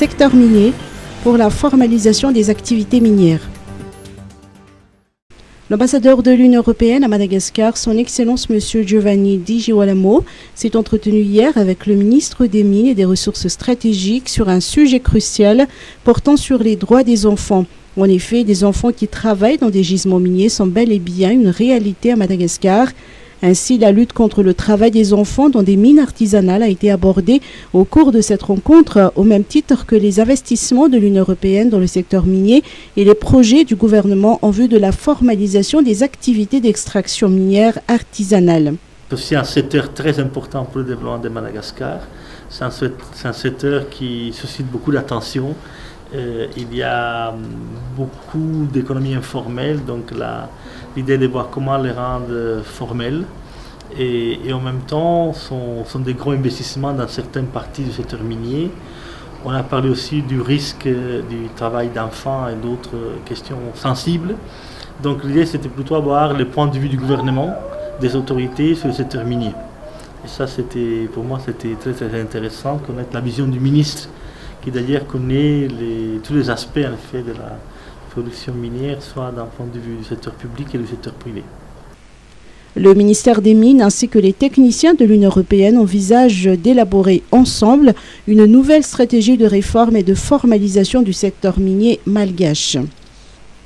secteur minier pour la formalisation des activités minières. L'ambassadeur de l'Union européenne à Madagascar, son Excellence M. Giovanni Di Girolamo, s'est entretenu hier avec le ministre des Mines et des Ressources stratégiques sur un sujet crucial portant sur les droits des enfants. En effet, des enfants qui travaillent dans des gisements miniers sont bel et bien une réalité à Madagascar. Ainsi, la lutte contre le travail des enfants dans des mines artisanales a été abordée au cours de cette rencontre, au même titre que les investissements de l'Union européenne dans le secteur minier et les projets du gouvernement en vue de la formalisation des activités d'extraction minière artisanale. C'est aussi un secteur très important pour le développement de Madagascar. C'est un secteur qui suscite beaucoup d'attention. Il y a beaucoup d'économies informelles, donc l'idée de voir comment les rendre formelles et en même temps sont des gros investissements dans certaines parties du secteur minier. On a parlé aussi du risque du travail d'enfants et d'autres questions sensibles. Donc l'idée c'était plutôt avoir le point de vue du gouvernement, des autorités sur le secteur minier. Et ça pour moi c'était très très intéressant de connaître la vision du ministre qui d'ailleurs connaît tous les aspects en effet de la production minière, soit d'un point de vue du secteur public et du secteur privé. Le ministère des Mines ainsi que les techniciens de l'Union européenne envisagent d'élaborer ensemble une nouvelle stratégie de réforme et de formalisation du secteur minier malgache.